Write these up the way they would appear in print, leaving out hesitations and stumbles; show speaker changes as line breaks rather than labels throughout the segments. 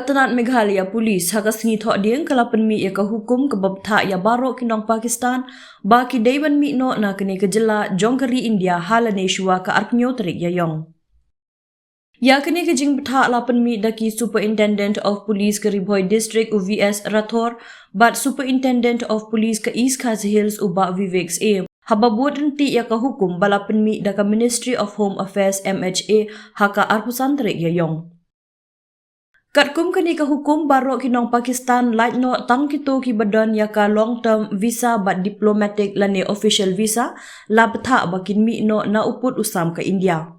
Tnad Meghalaya Polis haka sengi thok dieng kalapan mi ya ka hukum ke babtha ya baroh kinong Pakistan baki dayban mi no na kene ke Jylla jongkari India halane shua ka arpnyo terik ya yong. Ya kene ke jing betha lapan mi daki Superintendent of Police ke Ribhoi District UVS Rathor bat Superintendent of Police ke East Khasi Hills Uba Viveks A. Hababut renti ya ka hukum balapan mi daka Ministry of Home Affairs MHA haka arpusan terik ya yong. Katkum kini ka hukum baroh kinong Pakistan light no tang kito ki badan ya ka long term visa bat diplomatic lane official visa labtha bakin mi no na uput usam ka India.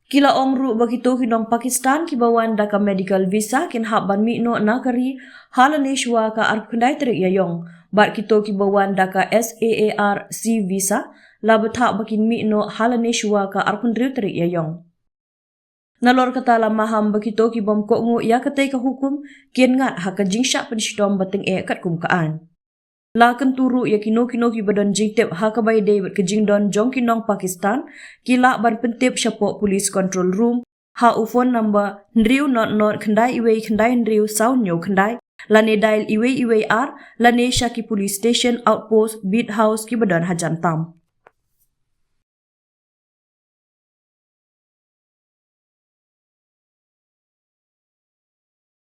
Kila ongru bakito kinong Pakistan ki bawan da ka medical visa kin haban mi no na kari halane shwa ka arp khandai terik yayong bat kito ki bawan da ka SAAR C visa labtha bakin mi no halane shwa ka arp khandriu terik yayong. Nalor kata la maham bakito ki bom ko ngu ya katai ka hukum kian ngat haka jingsha penishtom bateng kat kum kaan. La kenturu ya kino ki badan jingtep haka bay day bat kejingdon jong kinong Pakistan kila ban pentip syapok police control room ha phone number ndriu not khandai iwei khandai ndriu sau nyo khandai lane dial iwei ar lane shaki police station outpost beat house ki badan hajan tam.